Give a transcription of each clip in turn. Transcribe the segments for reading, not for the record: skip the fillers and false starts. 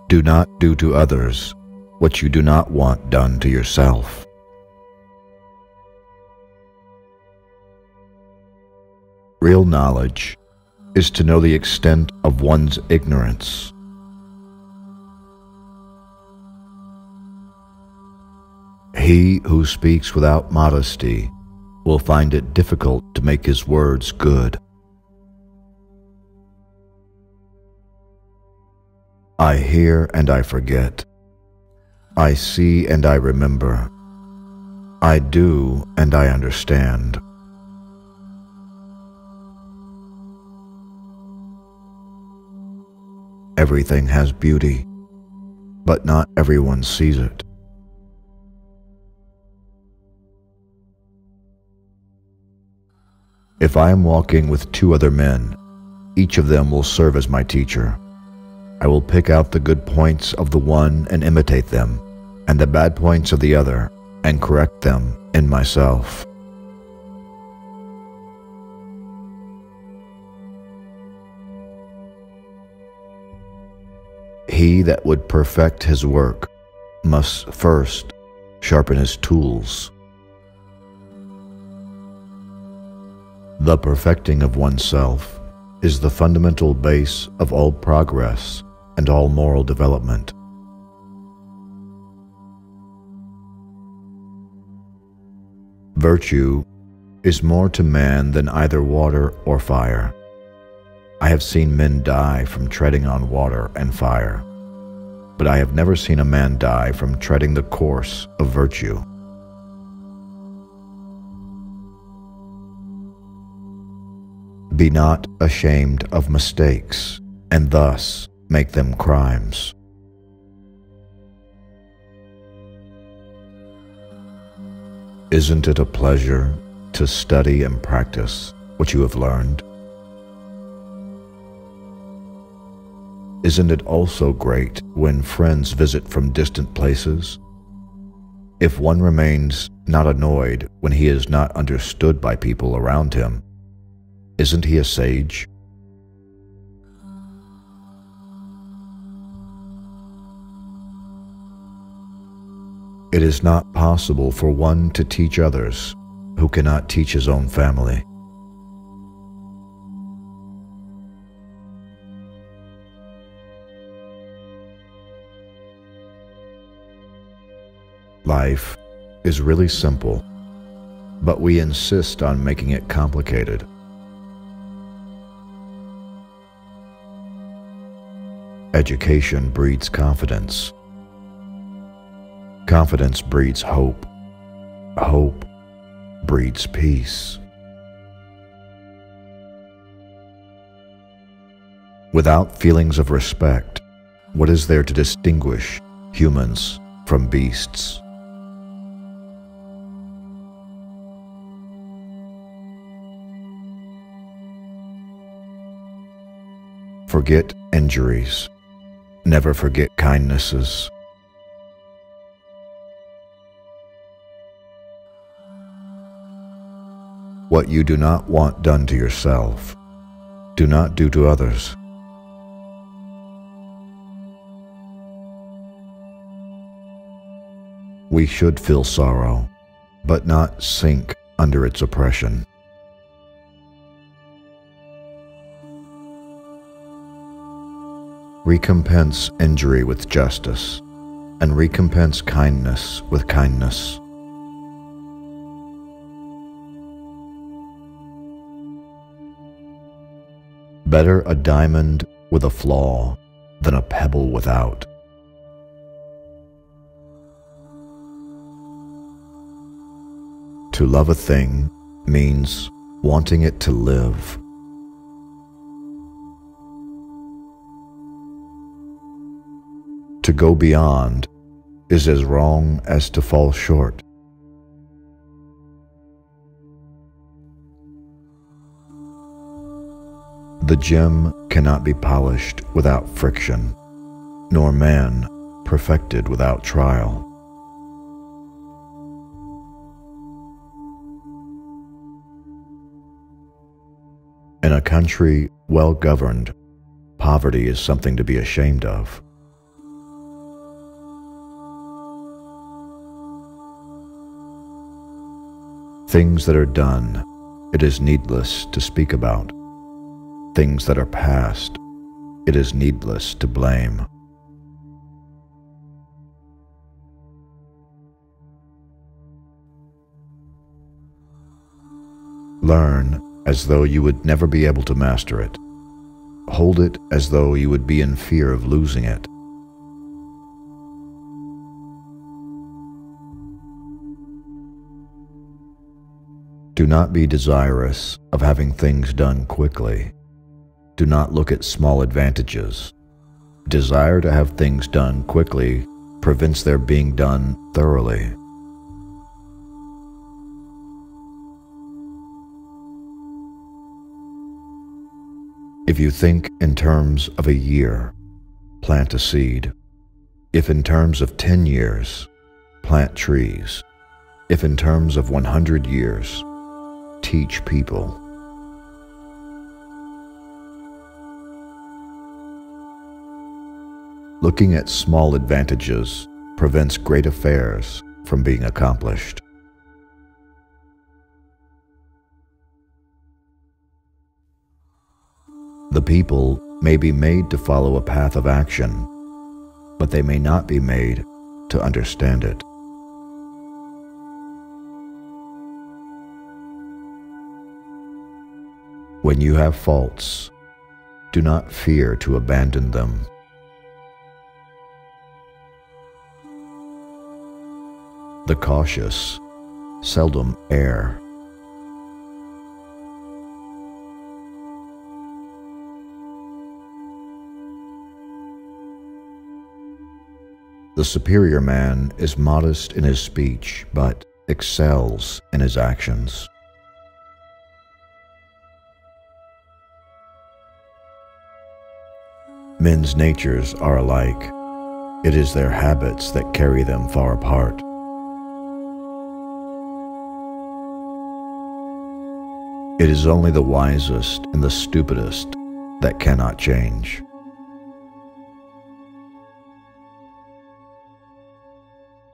Do not do to others what you do not want done to yourself. Real knowledge is to know the extent of one's ignorance. He who speaks without modesty will find it difficult to make his words good. I hear and I forget. I see and I remember. I do and I understand. Everything has beauty, but not everyone sees it. If I am walking with two other men, each of them will serve as my teacher. I will pick out the good points of the one and imitate them, and the bad points of the other and correct them in myself. He that would perfect his work must first sharpen his tools. The perfecting of oneself is the fundamental base of all progress and all moral development. Virtue is more to man than either water or fire. I have seen men die from treading on water and fire, but I have never seen a man die from treading the course of virtue. Be not ashamed of mistakes, and thus make them crimes. Isn't it a pleasure to study and practice what you have learned? Isn't it also great when friends visit from distant places? If one remains not annoyed when he is not understood by people around him, isn't he a sage? It is not possible for one to teach others who cannot teach his own family. Life is really simple, but we insist on making it complicated. Education breeds confidence. Confidence breeds hope. Hope breeds peace. Without feelings of respect, what is there to distinguish humans from beasts? Forget injuries. Never forget kindnesses. What you do not want done to yourself, do not do to others. We should feel sorrow, but not sink under its oppression. Recompense injury with justice, and recompense kindness with kindness. Better a diamond with a flaw than a pebble without. To love a thing means wanting it to live. To go beyond is as wrong as to fall short. The gem cannot be polished without friction, nor man perfected without trial. In a country well governed, poverty is something to be ashamed of. Things that are done, it is needless to speak about. Things that are past, it is needless to blame. Learn as though you would never be able to master it. Hold it as though you would be in fear of losing it. Do not be desirous of having things done quickly. Do not look at small advantages. Desire to have things done quickly prevents their being done thoroughly. If you think in terms of a year, plant a seed. If in terms of 10 years, plant trees. If in terms of 100 years, teach people. Looking at small advantages prevents great affairs from being accomplished. The people may be made to follow a path of action, but they may not be made to understand it. When you have faults, do not fear to abandon them. The cautious seldom err. The superior man is modest in his speech, but excels in his actions. Men's natures are alike. It is their habits that carry them far apart. It is only the wisest and the stupidest that cannot change.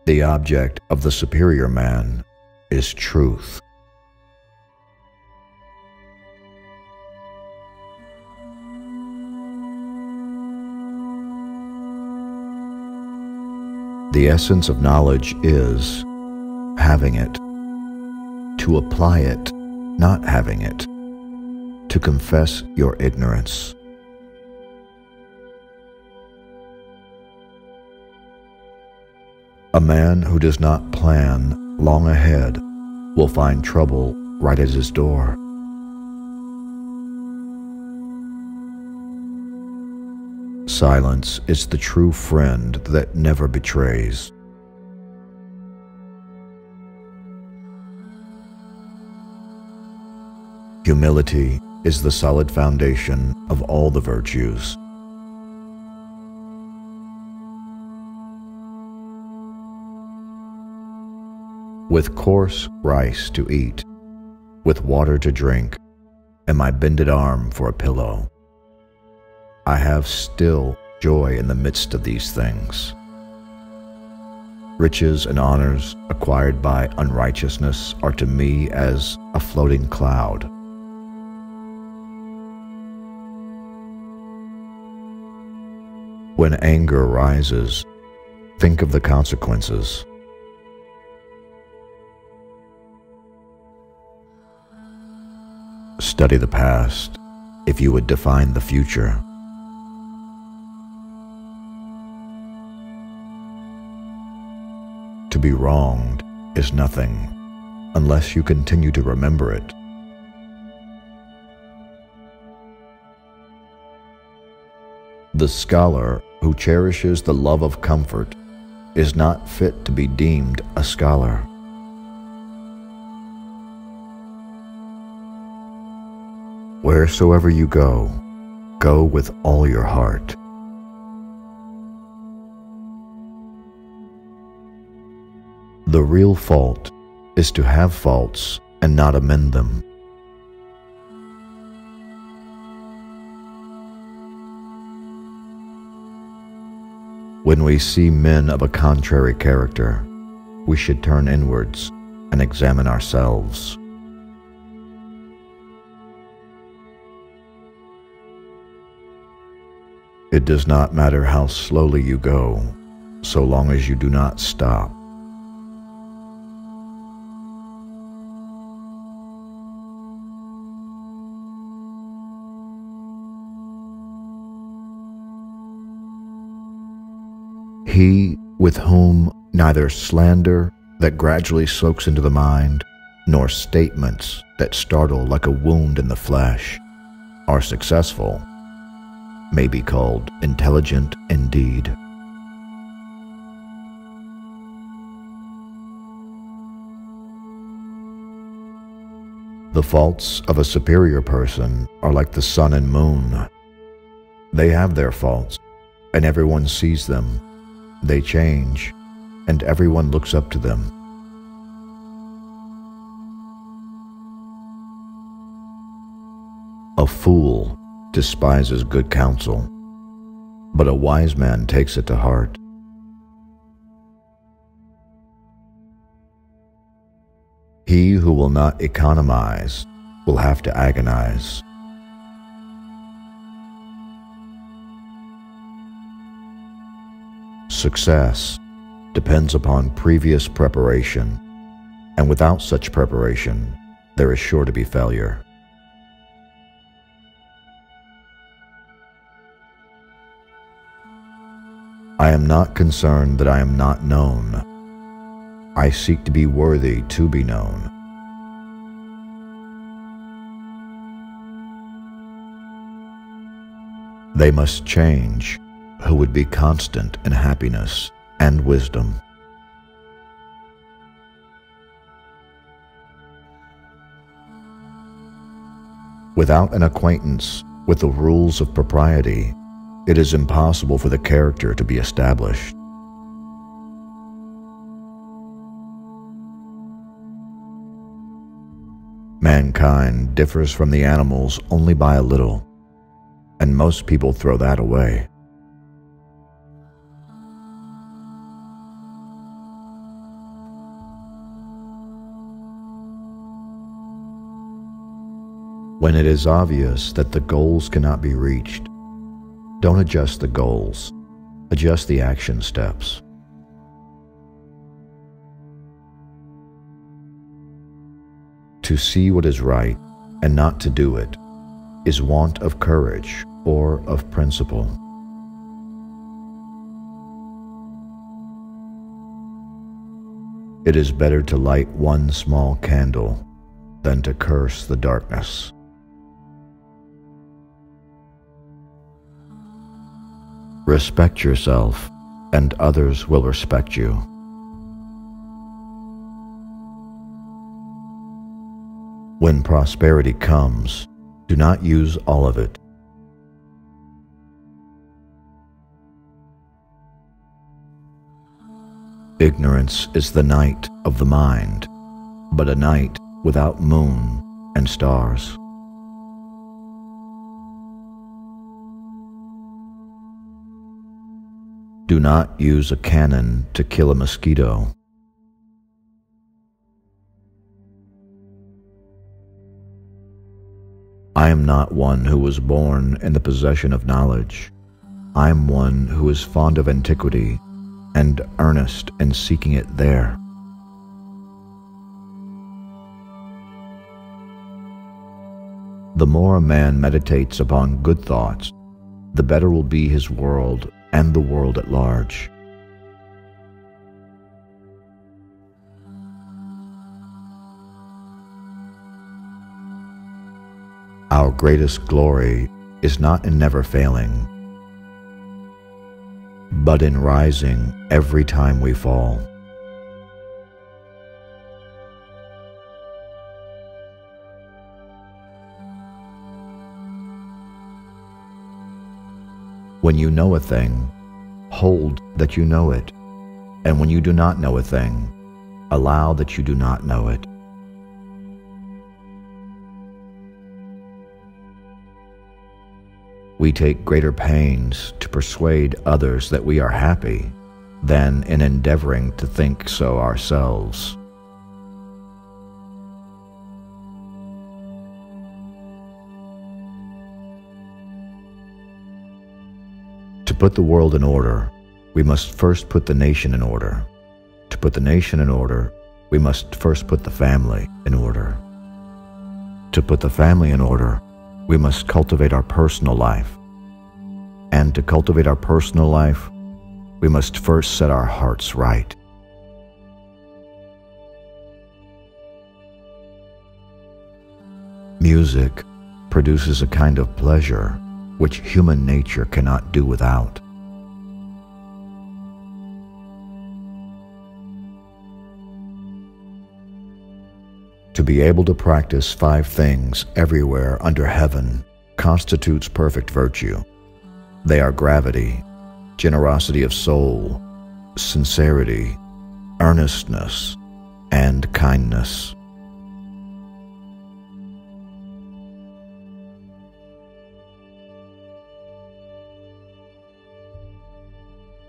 The object of the superior man is truth. The essence of knowledge is having it, to apply it, not having it, to confess your ignorance. A man who does not plan long ahead will find trouble right at his door. Silence is the true friend that never betrays. Humility is the solid foundation of all the virtues. With coarse rice to eat, with water to drink, and my bended arm for a pillow, I have still joy in the midst of these things. Riches and honors acquired by unrighteousness are to me as a floating cloud. When anger rises, think of the consequences. Study the past if you would define the future. To be wronged is nothing unless you continue to remember it. The scholar who cherishes the love of comfort is not fit to be deemed a scholar. Wheresoever you go, Go with all your heart. The real fault is to have faults and not amend them. When we see men of a contrary character, we should turn inwards and examine ourselves. It does not matter how slowly you go, so long as you do not stop. He with whom neither slander that gradually soaks into the mind, nor statements that startle like a wound in the flesh, are successful, may be called intelligent indeed. The faults of a superior person are like the sun and moon. They have their faults, and everyone sees them. They change, and everyone looks up to them. A fool despises good counsel, but a wise man takes it to heart. He who will not economize will have to agonize. Success depends upon previous preparation, and without such preparation, there is sure to be failure. I am not concerned that I am not known. I seek to be worthy to be known. They must change who would be constant in happiness and wisdom. Without an acquaintance with the rules of propriety, it is impossible for the character to be established. Mankind differs from the animals only by a little, and most people throw that away. When it is obvious that the goals cannot be reached, don't adjust the goals, adjust the action steps. To see what is right and not to do it is want of courage or of principle. It is better to light one small candle than to curse the darkness. Respect yourself, and others will respect you. When prosperity comes, do not use all of it. Ignorance is the night of the mind, but a night without moon and stars. Do not use a cannon to kill a mosquito. I am not one who was born in the possession of knowledge. I am one who is fond of antiquity and earnest in seeking it there. The more a man meditates upon good thoughts, the better will be his world and the world at large. Our greatest glory is not in never failing, but in rising every time we fall. When you know a thing, hold that you know it, and when you do not know a thing, allow that you do not know it. We take greater pains to persuade others that we are happy than in endeavoring to think so ourselves. To put the world in order, we must first put the nation in order. To put the nation in order, we must first put the family in order. To put the family in order, we must cultivate our personal life. And to cultivate our personal life, we must first set our hearts right. Music produces a kind of pleasure which human nature cannot do without. To be able to practice 5 things everywhere under heaven constitutes perfect virtue. They are gravity, generosity of soul, sincerity, earnestness, and kindness.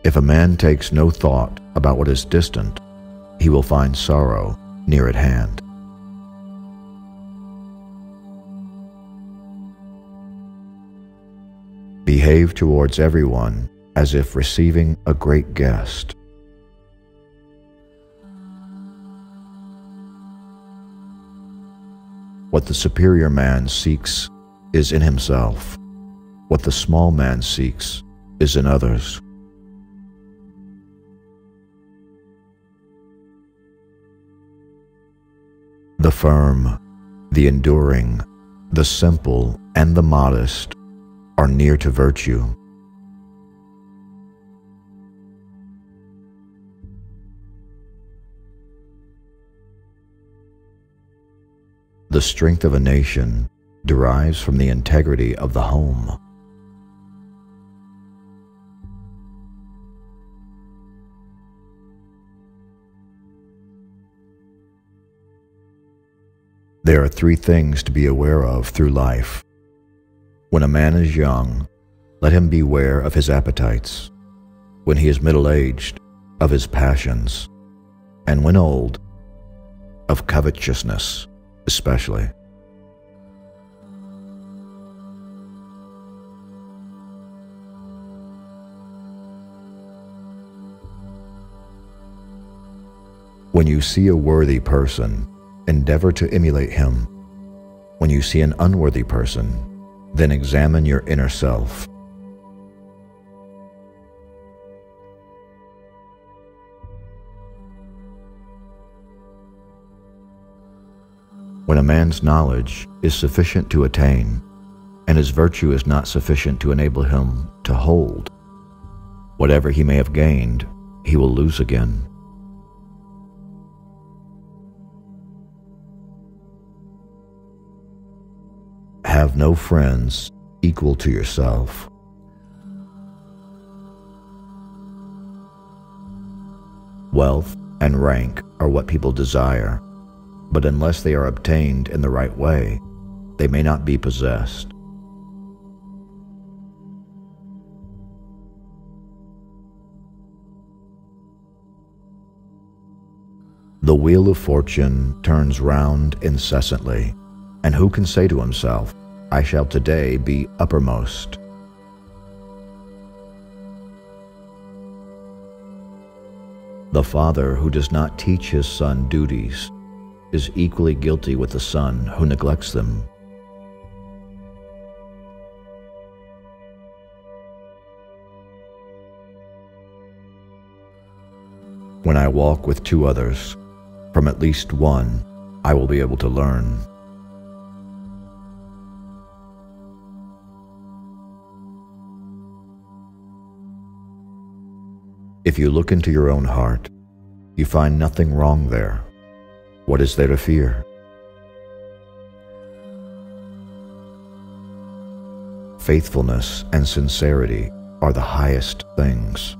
If a man takes no thought about what is distant, he will find sorrow near at hand. Behave towards everyone as if receiving a great guest. What the superior man seeks is in himself. What the small man seeks is in others. The firm, the enduring, the simple, and the modest are near to virtue. The strength of a nation derives from the integrity of the home. There are 3 things to be aware of through life. When a man is young, let him beware of his appetites. When he is middle-aged, of his passions. And when old, of covetousness especially. When you see a worthy person, endeavor to emulate him. When you see an unworthy person, then examine your inner self. When a man's knowledge is sufficient to attain, and his virtue is not sufficient to enable him to hold, whatever he may have gained, he will lose again. Have no friends equal to yourself. Wealth and rank are what people desire, but unless they are obtained in the right way, they may not be possessed. The wheel of fortune turns round incessantly, and who can say to himself, I shall today be uppermost? The father who does not teach his son duties is equally guilty with the son who neglects them. When I walk with 2 others, from at least one I will be able to learn. If you look into your own heart, you find nothing wrong there. What is there to fear? Faithfulness and sincerity are the highest things.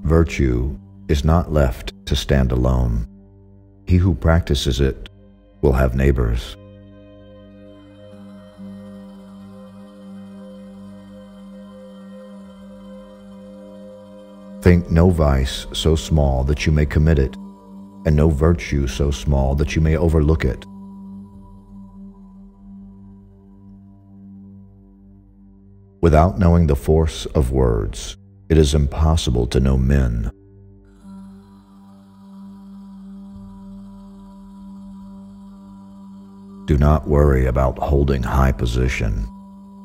Virtue is not left to stand alone. He who practices it will have neighbors. Think no vice so small that you may commit it, and no virtue so small that you may overlook it. Without knowing the force of words, it is impossible to know men. Do not worry about holding high position.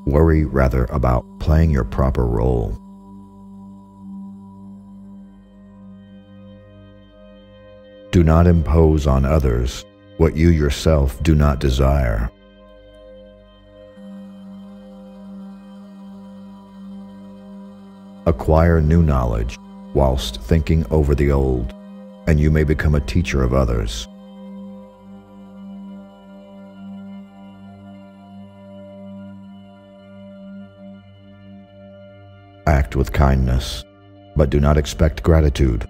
Worry rather about playing your proper role. Do not impose on others what you yourself do not desire. Acquire new knowledge whilst thinking over the old, and you may become a teacher of others. Act with kindness, but do not expect gratitude.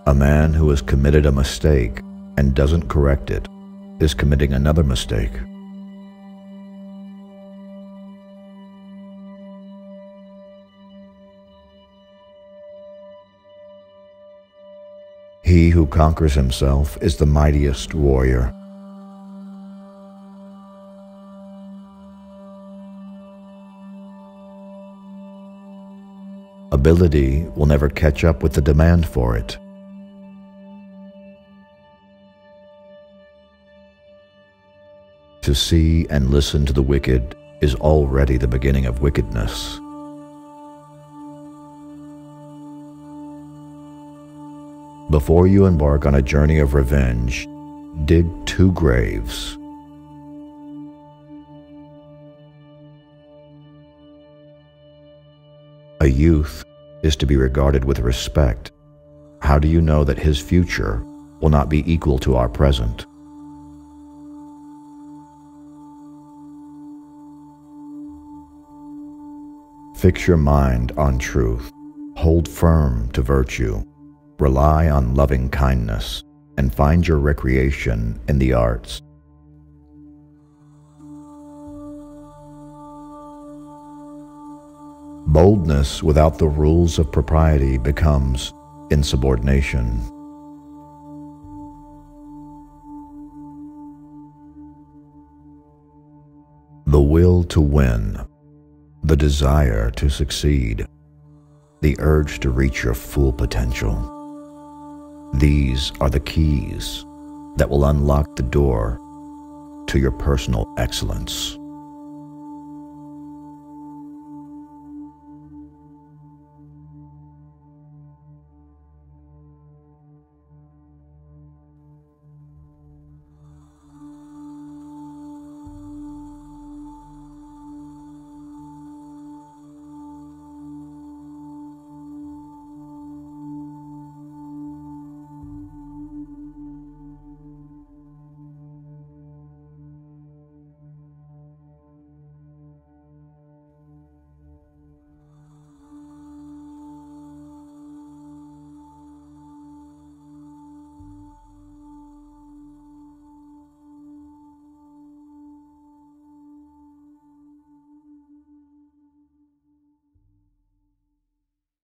A man who has committed a mistake and doesn't correct it is committing another mistake. He who conquers himself is the mightiest warrior. Ability will never catch up with the demand for it. To see and listen to the wicked is already the beginning of wickedness. Before you embark on a journey of revenge, dig 2 graves. A youth is to be regarded with respect. How do you know that his future will not be equal to our present? Fix your mind on truth. Hold firm to virtue. Rely on loving kindness, and find your recreation in the arts. Boldness without the rules of propriety becomes insubordination. The will to win, the desire to succeed, the urge to reach your full potential. These are the keys that will unlock the door to your personal excellence.